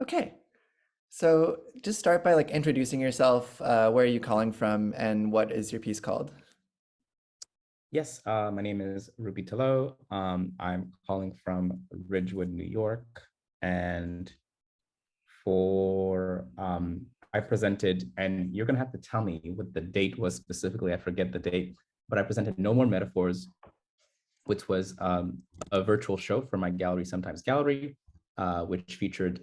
Okay, so just start by like introducing yourself. Where are you calling from, and what is your piece called? Yes, my name is Ruby Thelot. I'm calling from Ridgewood, New York, and for I presented, and you're gonna have to tell me what the date was specifically. I forget the date, but I presented No More Metaphors, which was a virtual show for my gallery, Sometimes Gallery, which featured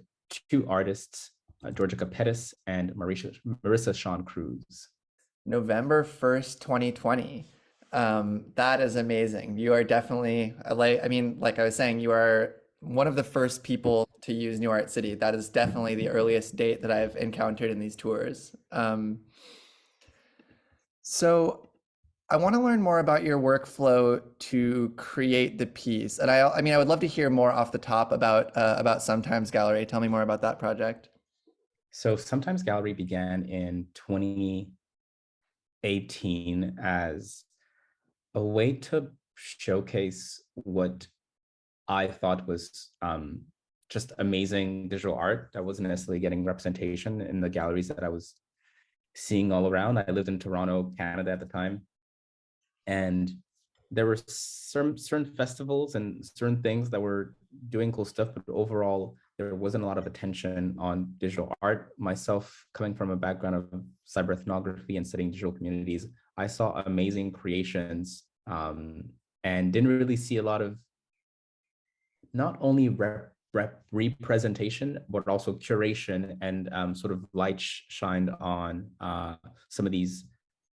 two artists, Georgica Pettus and Marissa Sean Cruz. November 1st, 2020. That is amazing. You are definitely, like I was saying, you are one of the first people to use New Art City. That is definitely the earliest date that I've encountered in these tours. So I want to learn more about your workflow to create the piece. And I would love to hear more off the top about Sometimes Gallery. Tell me more about that project. So Sometimes Gallery began in 2018 as a way to showcase what I thought was just amazing visual art that wasn't necessarily getting representation in the galleries that I was seeing all around. I lived in Toronto, Canada at the time, and there were certain festivals and certain things that were doing cool stuff, but overall there wasn't a lot of attention on digital art. Myself, coming from a background of cyber ethnography and studying digital communities, I saw amazing creations, and didn't really see a lot of not only representation, but also curation and sort of light shined on some of these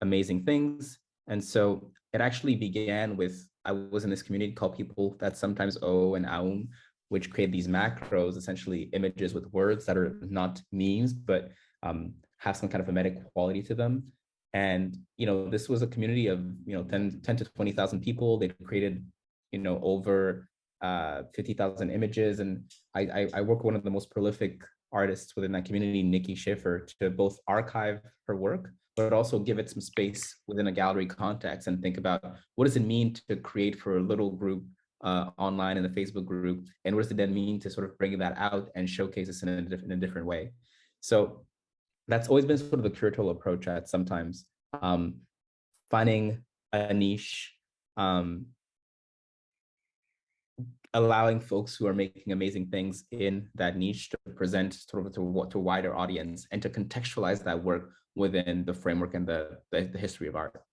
amazing things. And so it actually began with, I was in this community called People That Sometimes O and Aum, which create these macros, essentially images with words that are not memes, but have some kind of emetic quality to them. And, this was a community of, 10 to 20,000 people. They created, over 50,000 images. And I work with one of the most prolific artists within that community, Nikki Schiffer, to both archive her work, but also give it some space within a gallery context and think about what does it mean to create for a little group online in the Facebook group, and what does it then mean to sort of bring that out and showcase this in a different way. So that's always been sort of the curatorial approach at Sometimes, finding a niche, um, allowing folks who are making amazing things in that niche to present sort of to a wider audience and to contextualize that work within the framework and the history of art.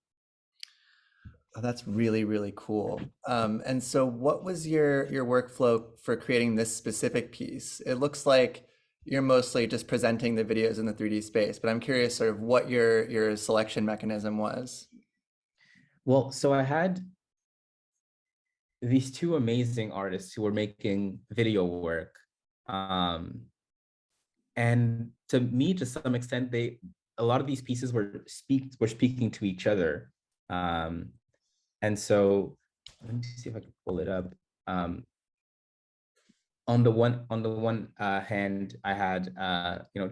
Oh, that's really, really cool. And so what was your workflow for creating this specific piece? It looks like you're mostly just presenting the videos in the 3D space, but I'm curious sort of what your selection mechanism was. Well, so I had these two amazing artists who were making video work. Um, and to me, to some extent, a lot of these pieces were speaking to each other. Um, and so let me see if I can pull it up. On the one hand, I had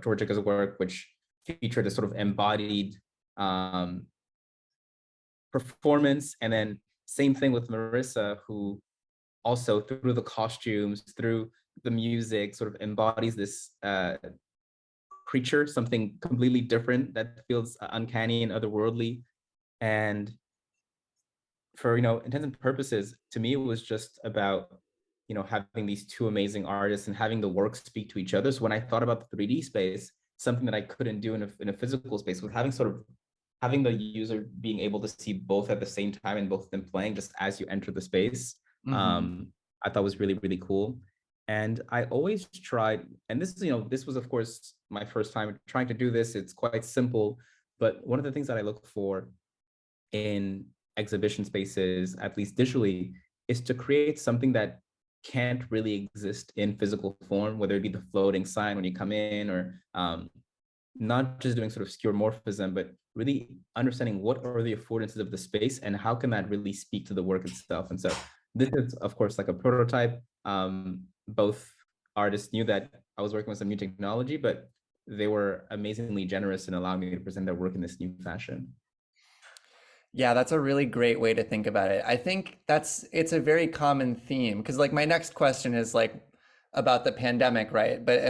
Georgica's work, which featured a sort of embodied um, performance, and then same thing with Marissa, who also through the costumes, through the music, sort of embodies this creature, something completely different that feels uncanny and otherworldly. And for intents and purposes, to me, it was just about having these two amazing artists and having the work speak to each other. So when I thought about the 3D space, something that I couldn't do in a physical space, with having the user being able to see both at the same time and both of them playing just as you enter the space, Hmm. um, I thought was really, really cool. And I always tried, and this was of course my first time trying to do this. It's quite simple, but one of the things that I look for in exhibition spaces, at least digitally, is to create something that can't really exist in physical form, whether it be the floating sign when you come in, or not just doing sort of skeuomorphism, but really understanding what are the affordances of the space and how can that really speak to the work itself. And so this is, of course, like a prototype. Both artists knew that I was working with some new technology, but they were amazingly generous in allowing me to present their work in this new fashion. Yeah, that's a really great way to think about it. I think it's a very common theme because like my next question is like about the pandemic, right? But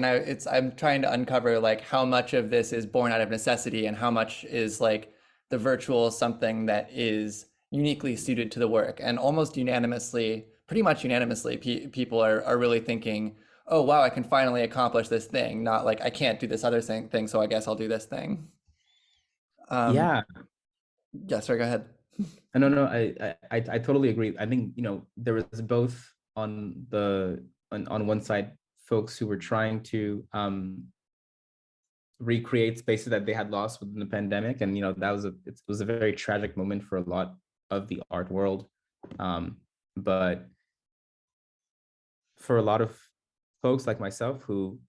I'm trying to uncover like how much of this is born out of necessity and how much is like the virtual something that is uniquely suited to the work. And almost unanimously, pretty much unanimously, people are really thinking, oh wow, I can finally accomplish this thing. Not like I can't do this other thing, so I guess I'll do this thing. Um, Yeah, yeah, sorry, go ahead. no, no, I totally agree. I think, there was both on one side, folks who were trying to recreate spaces that they had lost within the pandemic, and that it was a very tragic moment for a lot of the art world. But for a lot of folks like myself who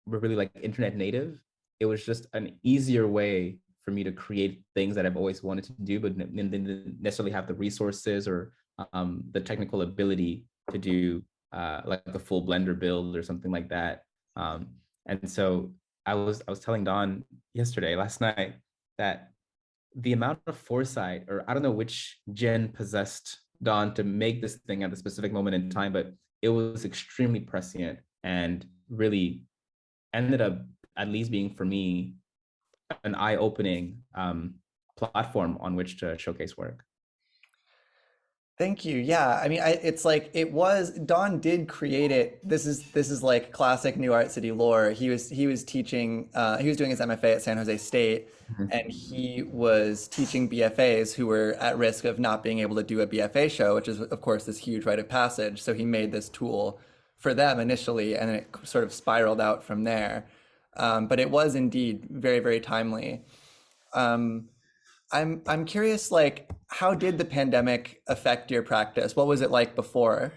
were really like internet native, it was just an easier way for me to create things that I've always wanted to do, but didn't necessarily have the resources or the technical ability to do like a full Blender build or something like that. And so I was telling Don last night, that the amount of foresight, or I don't know which gen possessed Don to make this thing at a specific moment in time, but it was extremely prescient and really ended up, at least being for me, an eye-opening platform on which to showcase work. Thank you. Yeah, I mean, it's like it was Don did create it. This is like classic New Art City lore. He was teaching. He was doing his MFA at San Jose State, Mhm. and he was teaching BFAs who were at risk of not being able to do a BFA show, which is of course this huge rite of passage. So he made this tool for them initially, and then it sort of spiraled out from there. But it was indeed very, very timely. Um, I'm curious, like, how did the pandemic affect your practice? What was it like before?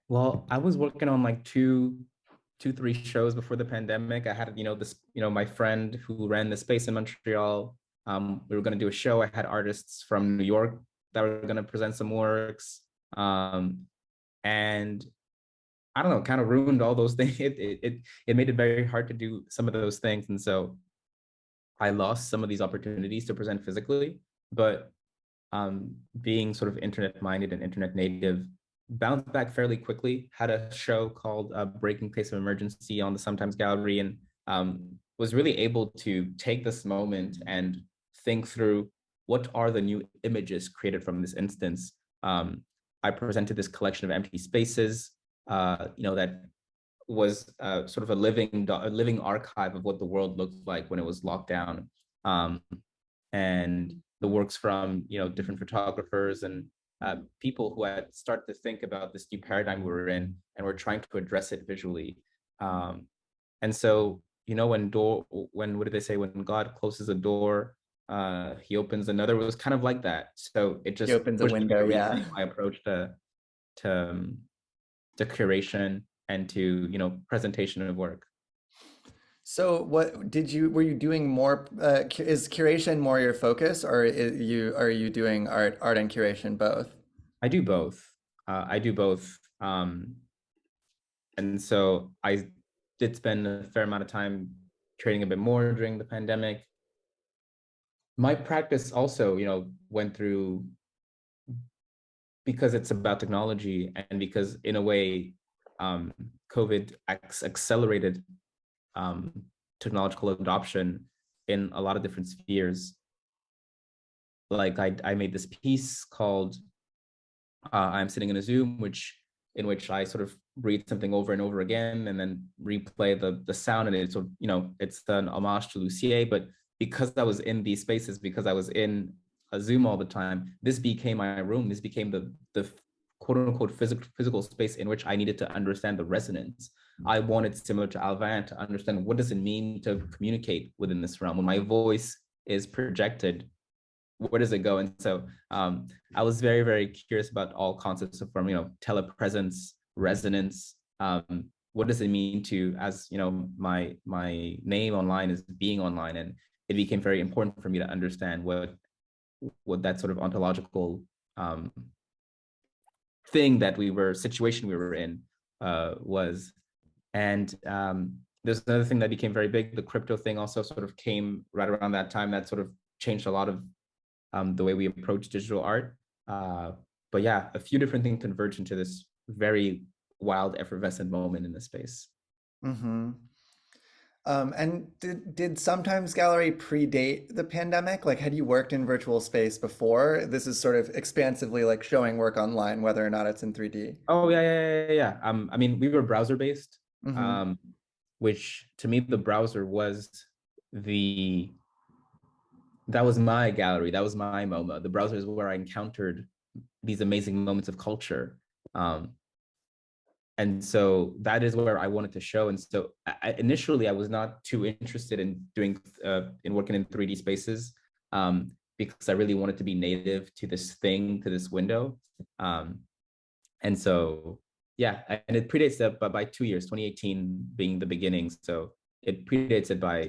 Well, I was working on like three shows before the pandemic. I had, my friend who ran the space in Montreal. We were going to do a show. I had artists from New York that were going to present some works. And I don't know, kind of ruined all those things. It made it very hard to do some of those things. And so I lost some of these opportunities to present physically, but being sort of internet minded and internet native, bounced back fairly quickly. Had a show called Breaking Place of Emergency on the Sometimes Gallery, and was really able to take this moment and think through what are the new images created from this instance. I presented this collection of empty spaces, that was sort of a living archive of what the world looked like when it was locked down, and the works from different photographers and people who had started to think about this new paradigm we were in, and were trying to address it visually. And so when what did they say, when God closes a door, he opens another, it was kind of like that. So it He just opens a pushed me window, to yeah. rethink my approach to um, to curation and to presentation of work. So were you doing more, is curation more your focus, or are you doing art and curation both? I do both. I do both. And so I did spend a fair amount of time trading a bit more during the pandemic. My practice also, went through, because it's about technology and because in a way, COVID accelerated um, technological adoption in a lot of different spheres. Like I made this piece called I'm sitting in a Zoom, in which I sort of read something over and over again and then replay the sound. And it's sort of, it's an homage to Lucier. But because I was in these spaces, because I was in a Zoom all the time, this became my room. This became the quote unquote physical space in which I needed to understand the resonance. I wanted, similar to Alvin, to understand what does it mean to communicate within this realm. When my voice is projected, where does it go? And so I was very, very curious about all concepts of form, telepresence, resonance. What does it mean to, as my name online is being online, and it became very important for me to understand what that sort of ontological situation we were in was. And there's another thing that became very big. The crypto thing also sort of came right around that time. That sort of changed a lot of the way we approach digital art. But yeah, a few different things converged into this very wild, effervescent moment in the space. Mm-hmm. And did Sometimes Gallery predate the pandemic? Like, had you worked in virtual space before? This is sort of expansively like showing work online, whether or not it's in 3D. Oh yeah. I mean, we were browser based, Mm-hmm. um, which to me the browser was the that was my gallery, that was my MoMA. The browser is where I encountered these amazing moments of culture. Um, and so that is where I wanted to show. And so initially, I was not too interested in doing in working in 3D spaces, because I really wanted to be native to this thing, to this window. Um, and so yeah, and it predates that by 2 years, 2018 being the beginning. So it predates it by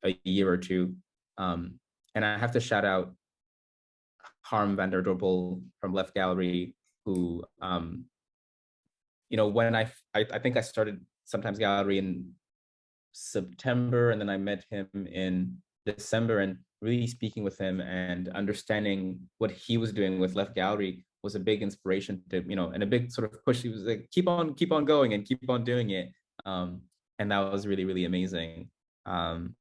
a year or two. Um, and I have to shout out Harm van der Dorpel from Left Gallery, who when I think I started Sometimes Gallery in September, and then I met him in December, and really speaking with him and understanding what he was doing with Left Gallery was a big inspiration to, and a big sort of push. He was like, keep on going and keep on doing it. And that was really, really amazing. And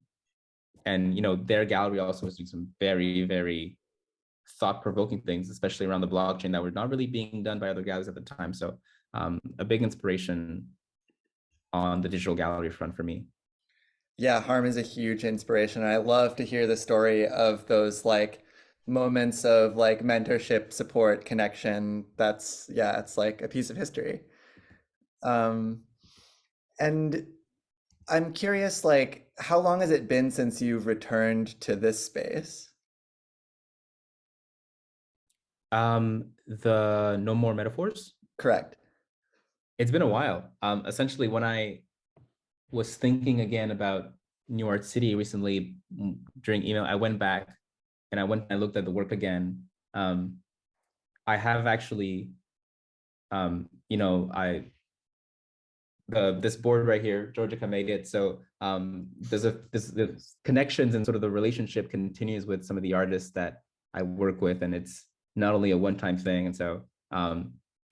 their gallery also was doing some very, very thought-provoking things, especially around the blockchain, that were not really being done by other galleries at the time. So a big inspiration on the digital gallery front for me. Yeah, Harm is a huge inspiration. I love to hear the story of those like moments of like mentorship, support, connection. That's, yeah, it's like a piece of history. Um, and I'm curious, like, how long has it been since you've returned to this space? The No More Metaphors. Correct. It's been a while. Essentially, when I was thinking again about New York City recently during email, I went back and I looked at the work again. I have actually, I this board right here, Georgica made it. So this connections and sort of the relationship continues with some of the artists that I work with, and it's not only a one-time thing. And so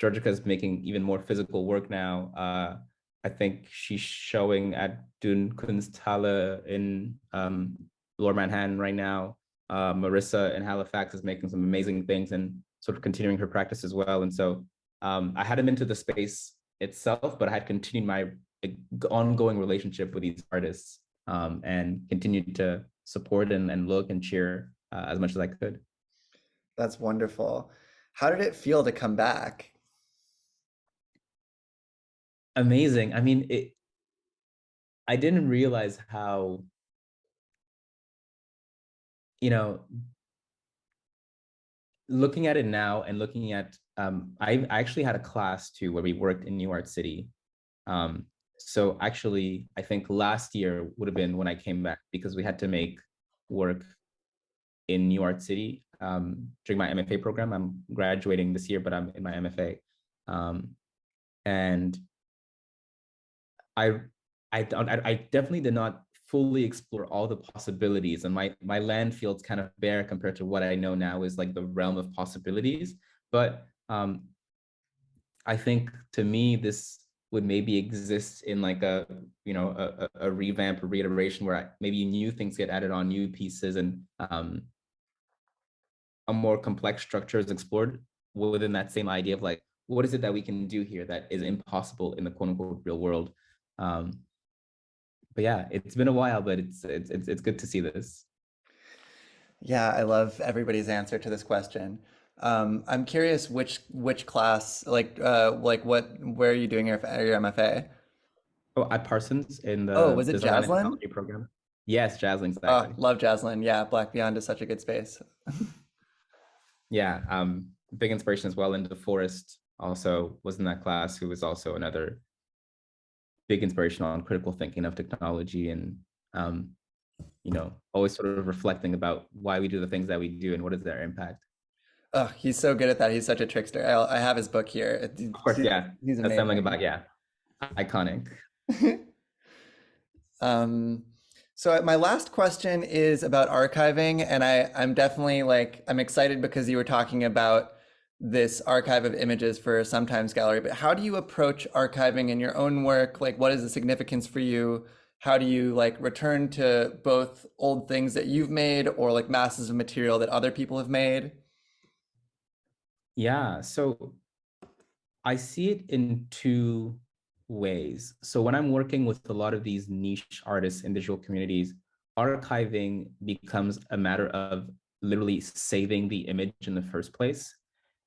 Georgica is making even more physical work now. I think she's showing at Dun Kunsthalle in Lower Manhattan right now. Marissa in Halifax is making some amazing things and sort of continuing her practice as well. And so I hadn't been to the space itself, but I had continued my ongoing relationship with these artists, and continued to support and look and cheer as much as I could. That's wonderful. How did it feel to come back? Amazing. I mean, I didn't realize how, you know, looking at it now and looking at, I actually had a class too where we worked in New York City. So actually, I think last year would have been when I came back, because we had to make work in New York City during my MFA program. I'm graduating this year, but I'm in my MFA. And I, I definitely did not fully explore all the possibilities, and my land feels kind of bare compared to what I know now is like the realm of possibilities. But I think to me this would maybe exist in like a revamp or reiteration where maybe new things get added on, new pieces, and a more complex structure is explored within that same idea of like, what is it that we can do here that is impossible in the quote unquote real world. But yeah, it's been a while, but it's good to see this. Yeah, I love everybody's answer to this question. I'm curious which class, like where are you doing your MFA? Oh, at Parsons in Oh, the was it design and Jaslyn? technology program. Yes, Jaslyn, Oh, exactly. love Jaslyn. Yeah, Black Beyond is such a good space. Yeah, big inspiration as well. And DeForest also was in that class, who was also another big inspiration on critical thinking of technology, and um, always sort of reflecting about why we do the things that we do and what is their impact. Oh, he's so good at that. He's such a trickster. I have his book here. Of course, yeah, He's assembling amazing. about, yeah, iconic. Um, so my last question is about archiving, and I'm definitely like I'm excited because you were talking about this archive of images for a sometimes gallery, but how do you approach archiving in your own work? Like, what is the significance for you? How do you like return to both old things that you've made or like masses of material that other people have made? Yeah, so I see it in two ways. So when I'm working with a lot of these niche artists in digital communities, archiving becomes a matter of literally saving the image in the first place.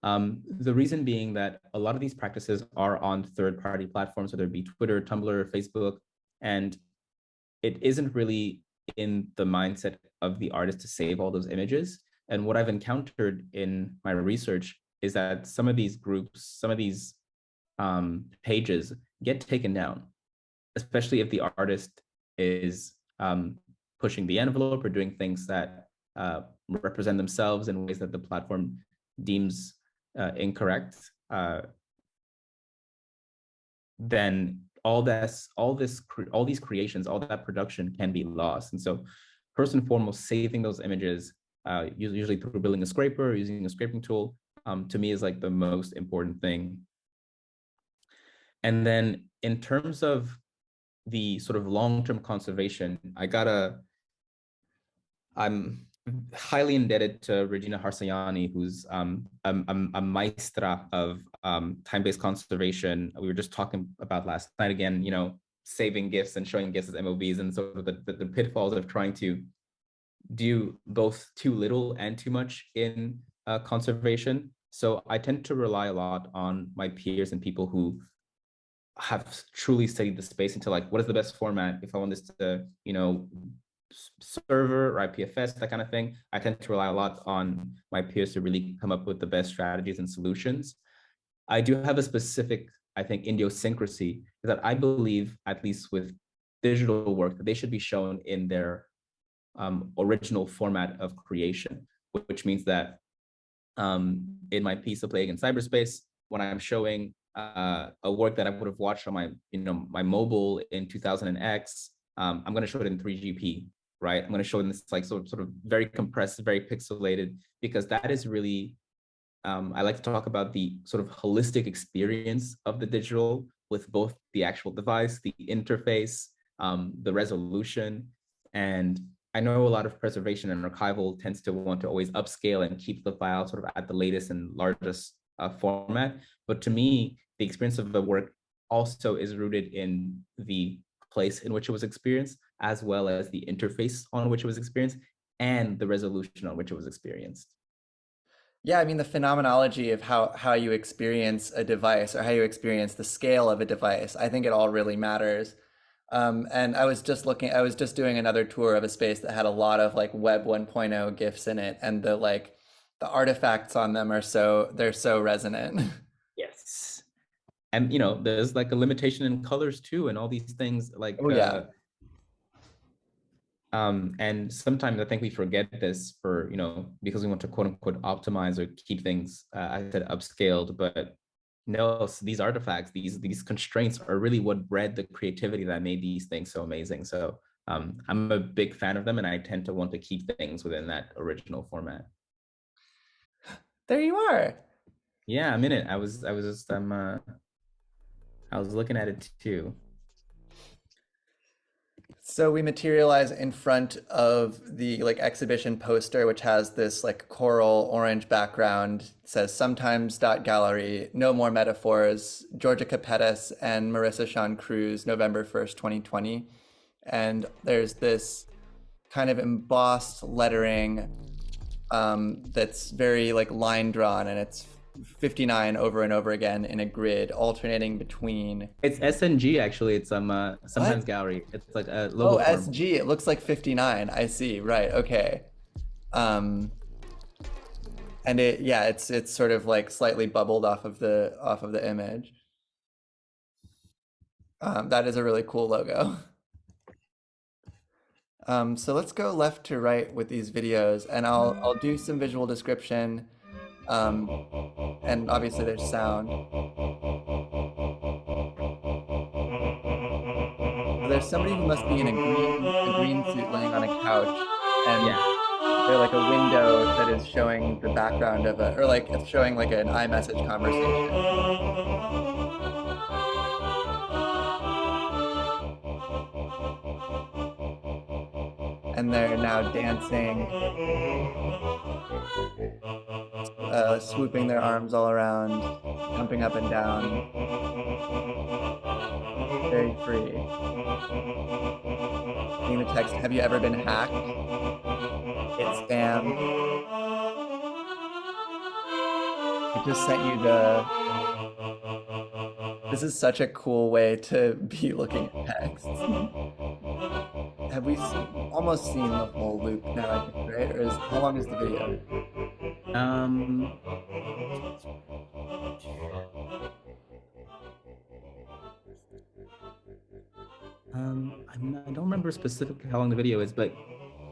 The reason being that a lot of these practices are on third-party platforms, whether it be Twitter, Tumblr, Facebook, and it isn't really in the mindset of the artist to save all those images. And what I've encountered in my research is that some of these groups, some of these pages get taken down, especially if the artist is pushing the envelope or doing things that represent themselves in ways that the platform deems incorrect. Then all these creations, all that production can be lost. And so, first and foremost, saving those images, usually through building a scraper or using a scraping tool, to me is like the most important thing. And then in terms of the sort of long-term conservation, I'm highly indebted to Regina Harsayani, who's a maestra of time-based conservation. We were just talking about last night again, saving gifts and showing gifts as MOVs and sort of the pitfalls of trying to do both too little and too much in conservation. So I tend to rely a lot on my peers and people who have truly studied the space into like, what is the best format if I want this to, server or IPFS, that kind of thing. I tend to rely a lot on my peers to really come up with the best strategies and solutions. I do have a specific, I think, idiosyncrasy that I believe, at least with digital work, that they should be shown in their original format of creation, which means that in my piece of Plague in Cyberspace, when I'm showing a work that I would have watched on my mobile in 2000X, I'm going to show it in 3GP, right? I'm going to show it in this like sort of very compressed, very pixelated, because that is really, I like to talk about the sort of holistic experience of the digital with both the actual device, the interface, the resolution. And I know a lot of preservation and archival tends to want to always upscale and keep the file sort of at the latest and largest format. But to me, the experience of the work also is rooted in the place in which it was experienced, as well as the interface on which it was experienced and the resolution on which it was experienced. Yeah, I mean the phenomenology of how you experience a device or how you experience the scale of a device, I think it all really matters. And I was just doing another tour of a space that had a lot of like Web 1.0 GIFs in it, and the artifacts on them they're so resonant. Yes. And there's like a limitation in colors too, and all these things like Oh yeah. and sometimes I think we forget this for, because we want to quote unquote optimize or keep things, I said upscaled, but no, so these artifacts, these constraints are really what bred the creativity that made these things so amazing. So I'm a big fan of them, and I tend to want to keep things within that original format. There you are. Yeah, I'm in it. I was looking at it too. So we materialize in front of the like exhibition poster, which has this like coral orange background. It says sometimes dot gallery, no more metaphors, Georgica Pettus and Marissa Cruz, November 1st, 2020. And there's this kind of embossed lettering that's very like line drawn, and it's 59 over and over again in a grid, alternating between. It's SNG actually. It's sometimes What? gallery. It's like a Oh, logo form. SG. It looks like 59. I see. Right. Okay. Um, and it's sort of like slightly bubbled off of the image. That is a really cool logo. So let's go left to right with these videos, and I'll do some visual description, um, and obviously there's sound. So there's somebody who must be in a green suit laying on a couch, and Yeah. they're like a window that is showing the background of a, or like it's showing like an iMessage conversation. And they're now dancing, swooping their arms all around, jumping up and down, very free. Seeing the text, have you ever been hacked? It's spam. It just sent you the... This is such a cool way to be looking at text. Have we almost seen the whole loop now, I think, right? Or how long is the video? I don't remember specifically how long the video is, but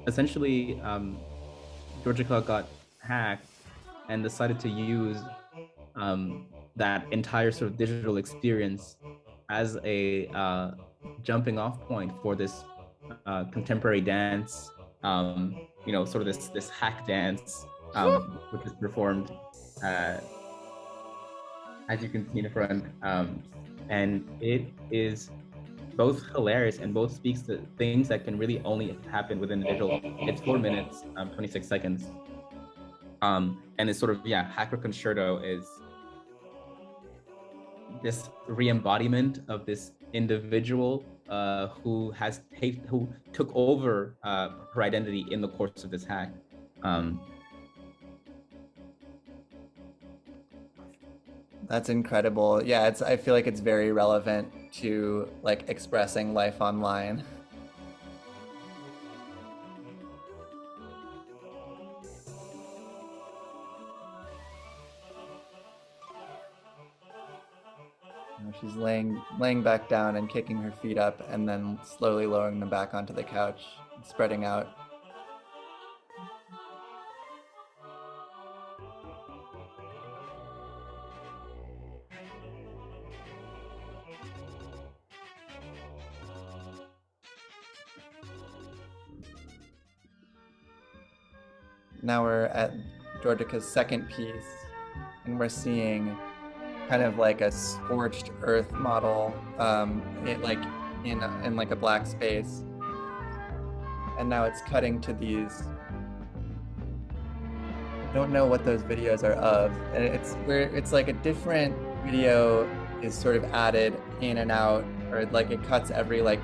essentially, Georgica got hacked and decided to use that entire sort of digital experience as a jumping off point for this contemporary dance, sort of this hack dance, which is performed, as you can see in front, and it is both hilarious and both speaks to things that can really only happen within the digital. It's 4 minutes, 26 seconds. And it's sort of, Hacker Concerto is this re-embodiment of this individual who took over her identity in the course of this hack. That's incredible. Yeah, I feel like it's very relevant to like expressing life online. She's laying back down and kicking her feet up and then slowly lowering them back onto the couch, spreading out. Now we're at Georgica's second piece, and we're seeing kind of like a scorched earth model, in like a black space, and now it's cutting to these. I don't know what those videos are of, and it's like a different video is sort of added in and out, or like it cuts every like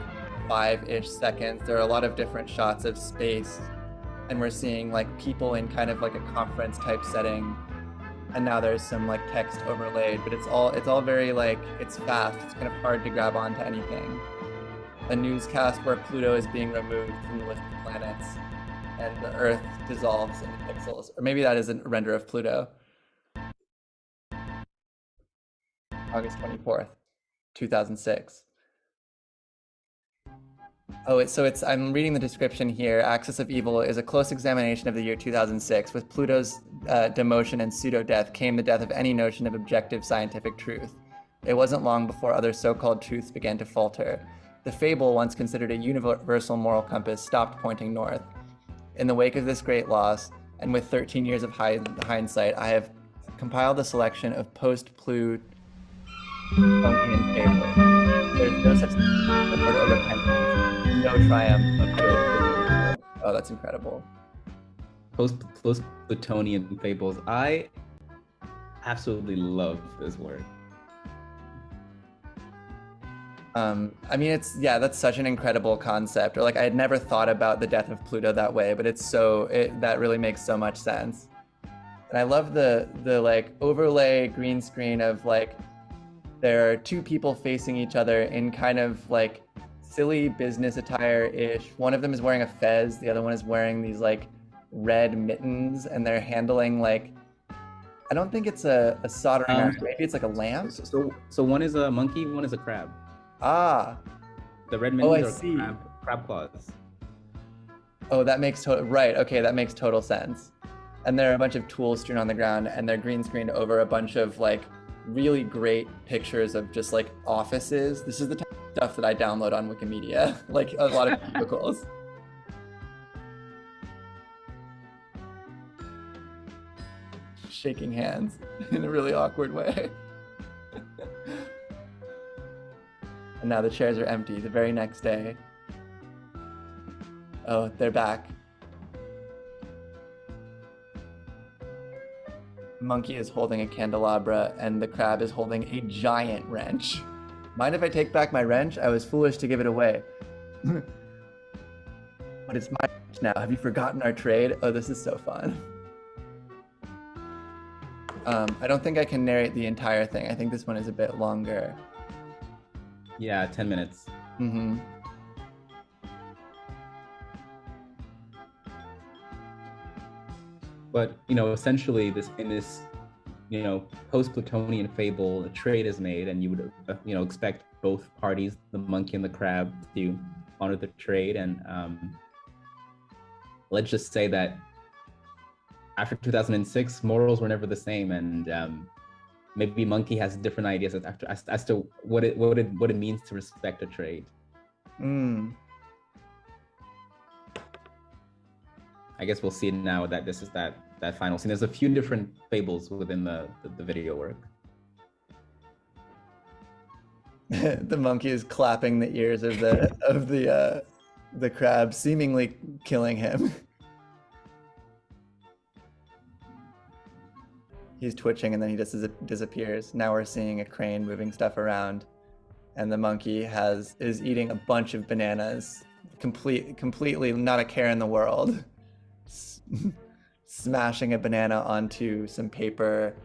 5-ish seconds. There are a lot of different shots of space, and we're seeing like people in kind of like a conference type setting. And now there's some like text overlaid, but it's all very like, it's fast. It's kind of hard to grab onto anything. A newscast where Pluto is being removed from the list of planets and the Earth dissolves into pixels. Or maybe that isn't a render of Pluto. August 24th, 2006. Oh, I'm reading the description here. Axis of Evil is a close examination of the year 2006. With Pluto's demotion and pseudo-death came the death of any notion of objective scientific truth. It wasn't long before other so-called truths began to falter. The fable, once considered a universal moral compass, stopped pointing north. In the wake of this great loss, and with 13 years of hindsight, I have compiled a selection of post-Plutonian fables. There's no such thing as the word of repentance. No triumph of good. Oh, that's incredible. Post-Plutonian fables. I absolutely love this word. I mean, that's such an incredible concept. Or like, I had never thought about the death of Pluto that way, but that really makes so much sense. And I love the like overlay green screen of like, there are two people facing each other in kind of like silly business attire-ish. One of them is wearing a fez, the other one is wearing these like red mittens, and they're handling like, I don't think it's a soldering iron, maybe it's like a lamp. So one is a monkey, one is a crab. Ah. The red mittens are crab claws. Oh, that makes right, okay, that makes total sense. And there are a bunch of tools strewn on the ground, and they're green screened over a bunch of like really great pictures of just like offices. This is the type of stuff that I download on Wikimedia, like a lot of cubicles. shaking hands in a really awkward way. And now the chairs are empty the very next day. Oh, they're back. Monkey is holding a candelabra and the crab is holding a giant wrench. Mind if I take back my wrench? I was foolish to give it away. But it's my wrench now. Have you forgotten our trade? Oh, this is so fun. I don't think I can narrate the entire thing. I think this one is a bit longer. Yeah, 10 minutes. Mm-hmm. But, essentially in this, post-Platonian fable, a trade is made, and you would, expect both parties, the monkey and the crab, to honor the trade. And let's just say that after 2006, morals were never the same, and maybe monkey has different ideas as to what it means to respect a trade. I guess we'll see now that this is that final scene. There's a few different fables within the video work. The monkey is clapping the ears of the crab, seemingly killing him. He's twitching and then he just disappears. Now we're seeing a crane moving stuff around, and the monkey is eating a bunch of bananas, completely not a care in the world. Smashing a banana onto some paper,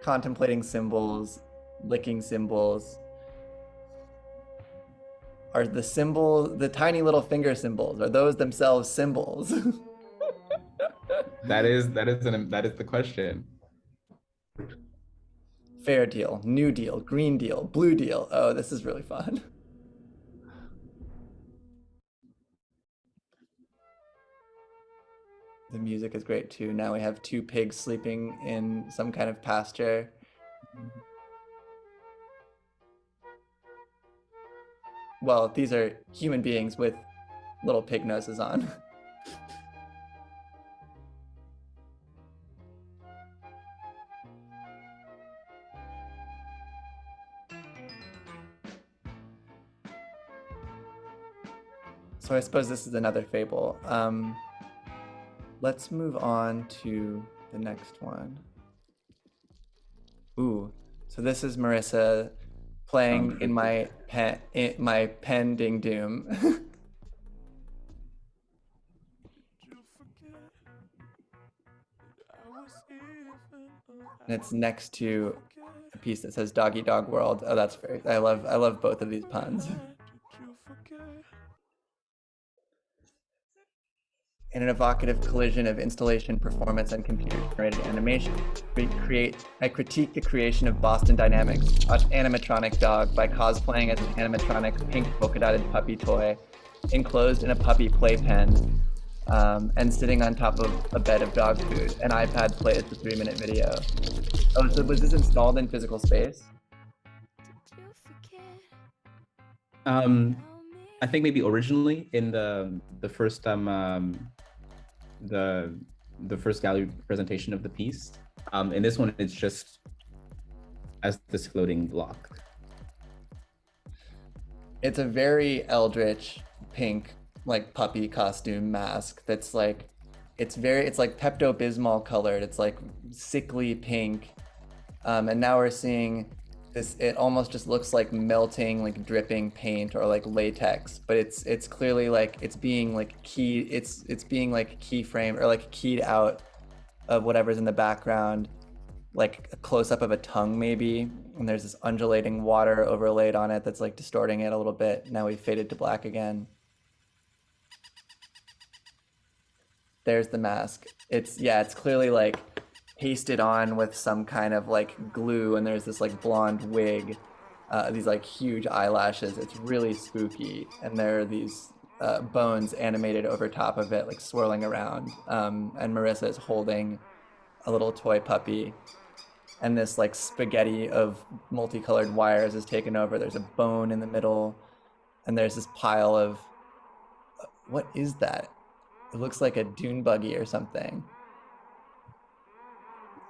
contemplating symbols, licking symbols. Are the tiny little finger symbols, are those themselves symbols? That is the question. Fair deal, new deal, green deal, blue deal. Oh, this is really fun. The music is great too. Now we have two pigs sleeping in some kind of pasture. Well, these are human beings with little pig noses on. So I suppose this is another fable. Let's move on to the next one. Ooh, so this is Marissa playing in my pen ding doom. And it's next to a piece that says Doggy Dog World. Oh, that's great. I love both of these puns. In an evocative collision of installation, performance, and computer-generated animation, I critique the creation of Boston Dynamics' animatronic dog by cosplaying as an animatronic pink polka-dotted puppy toy, enclosed in a puppy playpen, and sitting on top of a bed of dog food. An iPad plays the 3-minute video. Oh, so was this installed in physical space? I think maybe originally in the first the first gallery presentation of the piece. In this one, it's just as this floating block. It's a very eldritch pink, like puppy costume mask that's like, it's like Pepto-Bismol colored. It's like sickly pink. And now we're seeing this, it almost just looks like melting, like dripping paint or like latex, but it's clearly like it's being like being like keyframed or like keyed out of whatever's in the background, like a close-up of a tongue maybe, and there's this undulating water overlaid on it that's like distorting it a little bit. Now we faded to black again. There's the mask. It's clearly like pasted on with some kind of like glue, and there's this like blonde wig, these like huge eyelashes. It's really spooky, and there are these bones animated over top of it, like swirling around. And Marissa is holding a little toy puppy, and this like spaghetti of multicolored wires is taken over. There's a bone in the middle, and there's this pile of what is that? It looks like a dune buggy or something.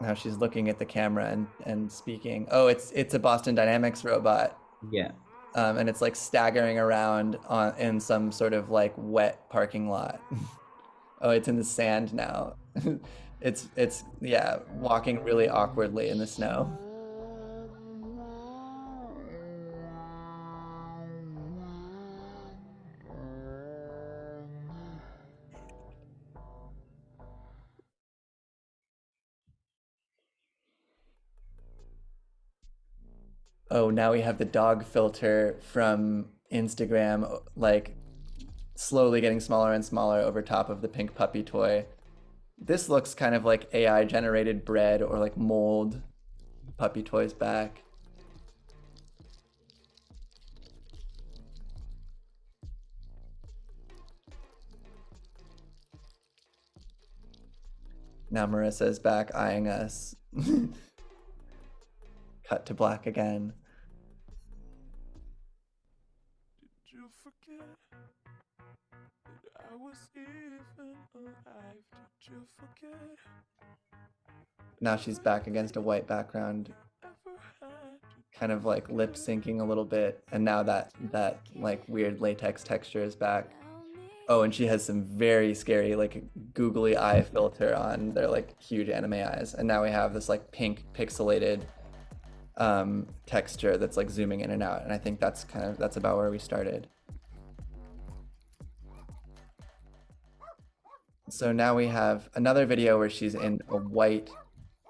Now she's looking at the camera and speaking. Oh, it's a Boston Dynamics robot. Yeah. And it's like staggering around in some sort of like wet parking lot. Oh, it's in the sand now. It's yeah, walking really awkwardly in the snow. Oh, now we have the dog filter from Instagram, like slowly getting smaller and smaller over top of the pink puppy toy. This looks kind of like AI generated bread or like mold puppy toys back. Now Marissa is back eyeing us. Cut to black again. Did you forget that I was even alive? Did you forget? Now she's back against a white background, kind of like lip syncing a little bit, and now that like weird latex texture is back. Oh, and she has some very scary like googly eye filter on their like huge anime eyes, and now we have this like pink pixelated texture that's like zooming in and out, and I think that's about where we started. So now we have another video where she's in a white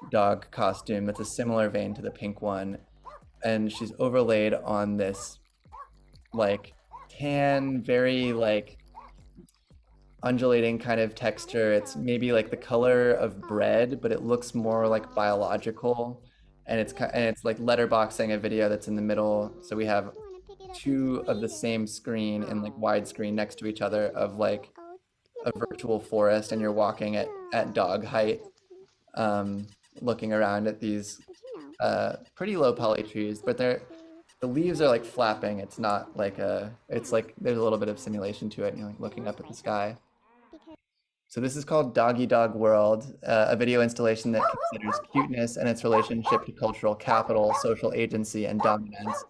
dog costume that's a similar vein to the pink one, and she's overlaid on this like tan, very like undulating kind of texture. It's maybe like the color of bread, but it looks more like biological, and it's like letterboxing a video that's in the middle. So we have two of the same screen in like widescreen next to each other of like a virtual forest, and you're walking at dog height, looking around at these pretty low poly trees, but the leaves are like flapping. It's not like it's like there's a little bit of simulation to it, and you're like looking up at the sky. So this is called Doggy Dog World, a video installation that considers cuteness and its relationship to cultural capital, social agency, and dominance.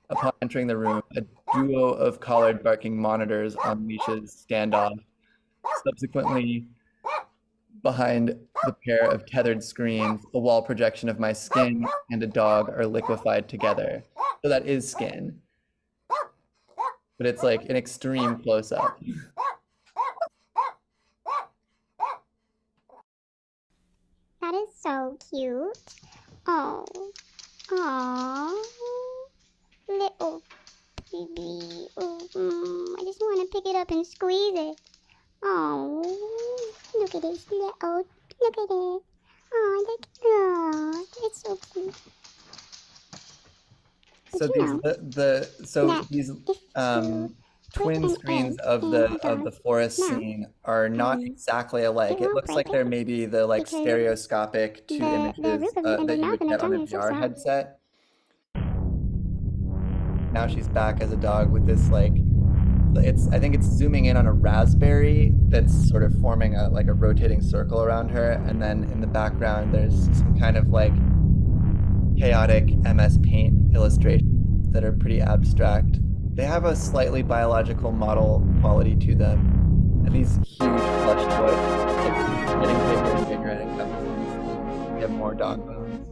Upon entering the room, a duo of collared barking monitors on leashes stand off. Subsequently, behind the pair of tethered screens, a wall projection of my skin and a dog are liquefied together. So that is skin, but it's like an extreme close-up. That is so cute. Oh, aww, little baby. Oh, I just want to pick it up and squeeze it. Oh, look at this little. Look at it. Oh, look. Oh, it's so cute. So these twin screens of the forest scene are not exactly alike. It looks like they're maybe the like stereoscopic two images that you would get on a VR headset. Now she's back as a dog with this like I think it's zooming in on a raspberry that's sort of forming a rotating circle around her, and then in the background there's some kind of like chaotic MS Paint illustrations that are pretty abstract. They have a slightly biological model quality to them, and these huge plush toys like getting bigger and bigger, and it comes. We have more dog bones.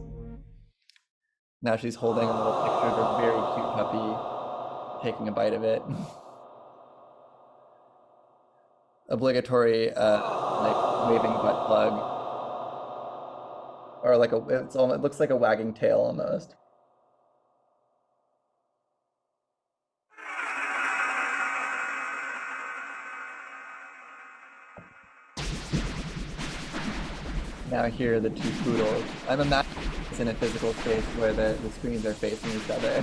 Now she's holding a little picture of a very cute puppy, taking a bite of it. Obligatory like waving butt plug, or like it looks like a wagging tail almost. Now here are the two poodles. I'm imagining it's in a physical space where the screens are facing each other.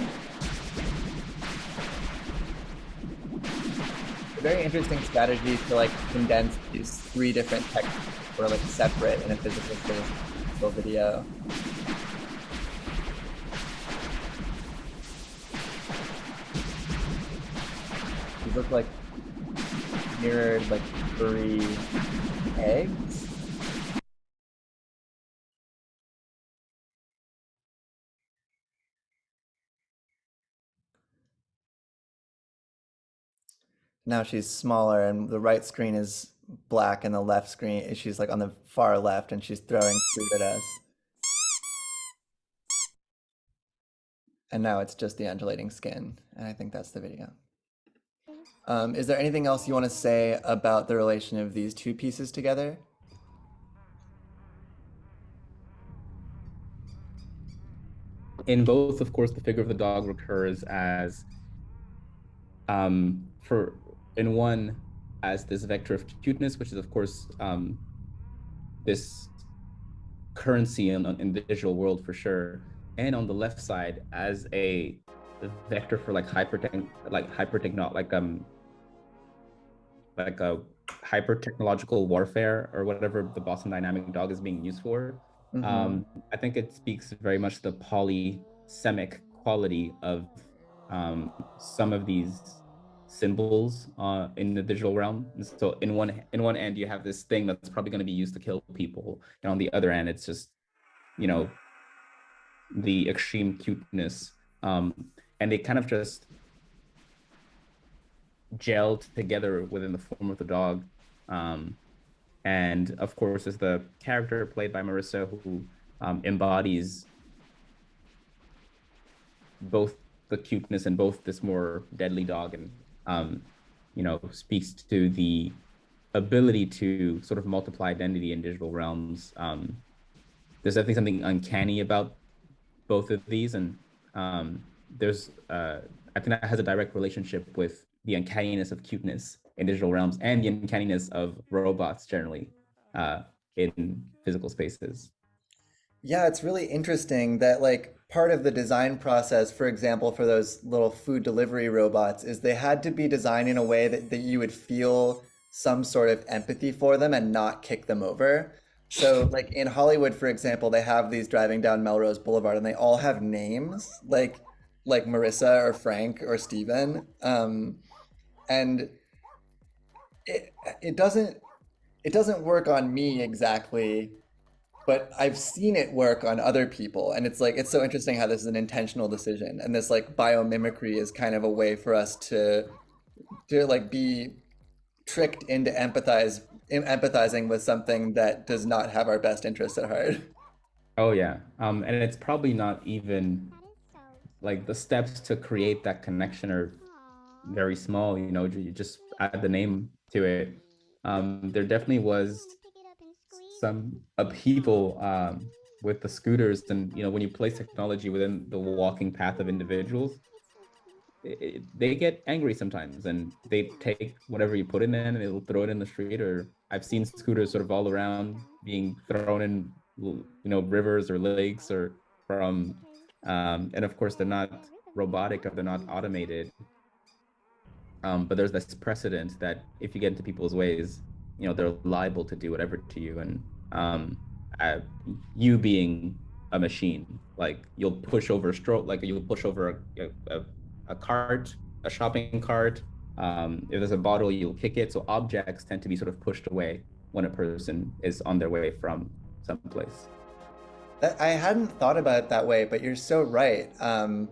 A very interesting strategy to like condense these three different textures or like separate in a physical space for video. These look like mirrored like furry eggs. now she's smaller, and the right screen is black, and the left screen, she's like on the far left, and she's throwing food at us. And now it's just the undulating skin, and I think that's the video. Is there anything else you want to say about the relation of these two pieces together? In both, of course, the figure of the dog recurs as in one as this vector of cuteness, which is of course this currency in the digital world for sure, and on the left side as a vector for like hyper technological warfare, or whatever the Boston Dynamic dog is being used for. I think it speaks very much the polysemic quality of some of these symbols in the digital realm. And so in one end, you have this thing that's probably going to be used to kill people, and on the other end, it's just, you know, the extreme cuteness, and they kind of just gelled together within the form of the dog. And of course, is the character played by Marissa, who embodies both the cuteness and both this more deadly dog, and you know, speaks to the ability to sort of multiply identity in digital realms. There's definitely something uncanny about both of these, and there's I think that has a direct relationship with the uncanniness of cuteness in digital realms and the uncanniness of robots generally in physical spaces. Yeah, it's really interesting that like part of the design process, for example, for those little food delivery robots, is they had to be designed in a way that you would feel some sort of empathy for them and not kick them over. So like in Hollywood, for example, they have these driving down Melrose Boulevard, and they all have names like Marissa or Frank or Steven. And it doesn't work on me exactly, but I've seen it work on other people. And it's like, it's so interesting how this is an intentional decision. And this like biomimicry is kind of a way for us to like be tricked into empathizing with something that does not have our best interests at heart. Oh yeah, and it's probably not even like the steps to create that connection are very small. You know, you just add the name to it. There definitely was some upheaval with the scooters, and you know, when you place technology within the walking path of individuals, they get angry sometimes, and they take whatever you put in there and they'll throw it in the street. Or I've seen scooters sort of all around being thrown in, you know, rivers or lakes, or from and of course they're not robotic or they're not automated, but there's this precedent that if you get into people's ways, you know, they're liable to do whatever to you. And you being a machine, like you'll push over like you'll push over a cart, a shopping cart. If there's a bottle, you'll kick it. So objects tend to be sort of pushed away when a person is on their way from someplace. I hadn't thought about it that way, but you're so right. And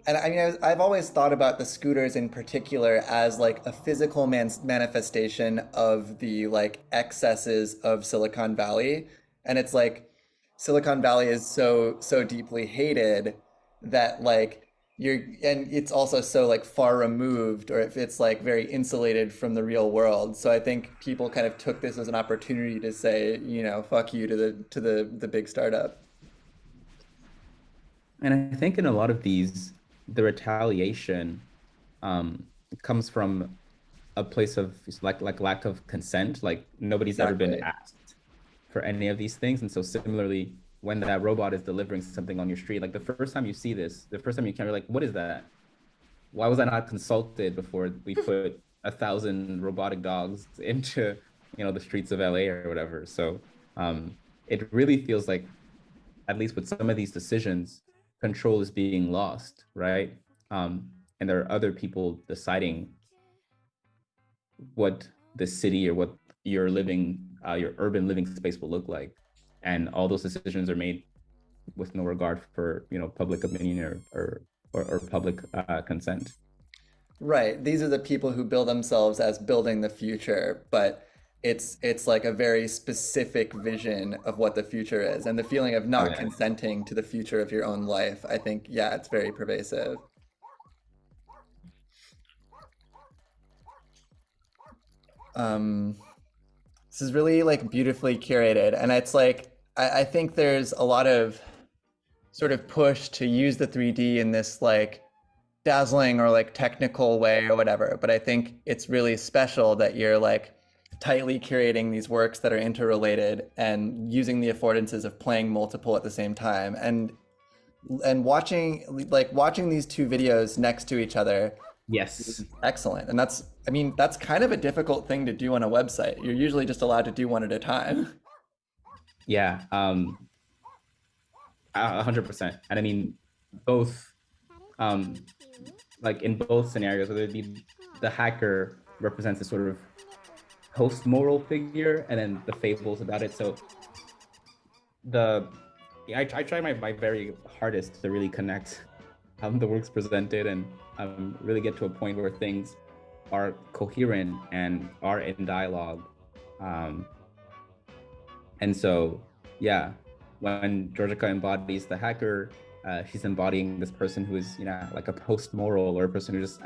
I mean, I've always thought about the scooters in particular as like a physical manifestation of the like excesses of Silicon Valley. And it's like Silicon Valley is so deeply hated that like and it's also so like far removed, or if it's like very insulated from the real world. So I think people kind of took this as an opportunity to say, you know, fuck you to the big startup. And I think in a lot of these, the retaliation comes from a place of like lack of consent. Like nobody's ever been asked for any of these things. And so similarly, when that robot is delivering something on your street, like the first time you see this, the first time you can, you're like, what is that? Why was I not consulted before we put 1,000 robotic dogs into, you know, the streets of LA or whatever? So it really feels like, at least with some of these decisions, control is being lost, right? And there are other people deciding what the city or what your urban living space will look like. And all those decisions are made with no regard for, you know, public opinion or public consent. Right. These are the people who bill themselves as building the future, but it's like a very specific vision of what the future is, and the feeling of Oh not yeah. consenting to the future of your own life. I think, yeah, it's very pervasive. Um, this is really like beautifully curated, and it's like I think there's a lot of sort of push to use the 3D in this like dazzling or like technical way or whatever. But I think it's really special that you're like tightly curating these works that are interrelated and using the affordances of playing multiple at the same time. And watching these two videos next to each other Yes. is excellent. And that's, I mean, that's kind of a difficult thing to do on a website. You're usually just allowed to do one at a time. Yeah. 100%. And I mean, both, um, like in both scenarios, whether it be the hacker represents a sort of post-moral figure, and then the fables about it. So the I try my very hardest to really connect the works presented and really get to a point where things are coherent and are in dialogue. Um, and so, yeah, when Georgica embodies the hacker, she's embodying this person who is, like a post-moral or a person who just,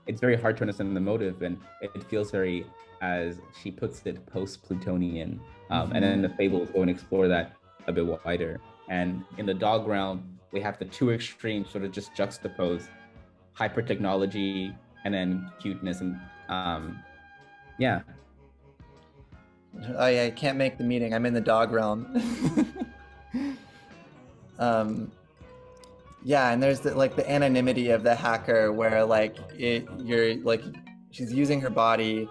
it's very hard to understand the motive, and it feels very, as she puts it, post-Plutonian. And then the fables go and explore that a bit wider. And in the dog realm, we have the two extremes sort of just juxtapose: hyper technology and then cuteness. And yeah. I can't make the meeting. I'm in the dog realm. um, yeah, and there's like the anonymity of the hacker where like you're like she's using her body,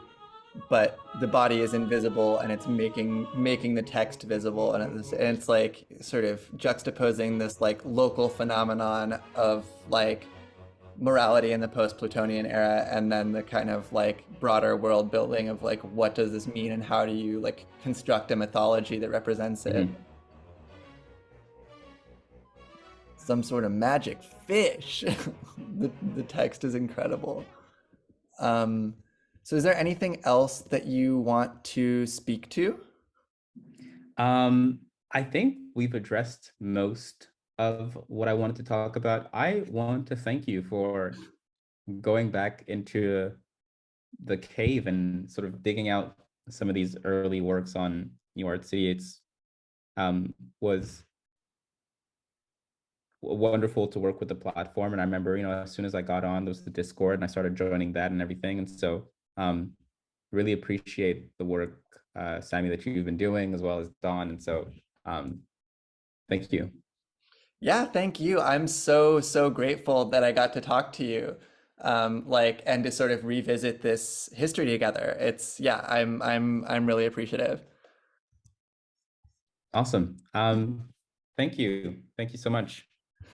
but the body is invisible and it's making the text visible, and it's like sort of juxtaposing this like local phenomenon of like morality in the post-Plutonian era, and then the kind of like broader world building of like what does this mean and how do you like construct a mythology that represents it. Mhm. Some sort of magic fish. The text is incredible. Um, so is there anything else that you want to speak to? I think we've addressed most of what I wanted to talk about. I want to thank you for going back into the cave and sort of digging out some of these early works on New Art City. It's was wonderful to work with the platform. And I remember, as soon as I got on, there was the Discord, and I started joining that and everything. And so really appreciate the work, Sammy, that you've been doing, as well as Dawn. And so thank you. Yeah, thank you. I'm so grateful that I got to talk to you. Like and to sort of revisit this history together. It's yeah, I'm really appreciative. Awesome. Thank you. Thank you so much.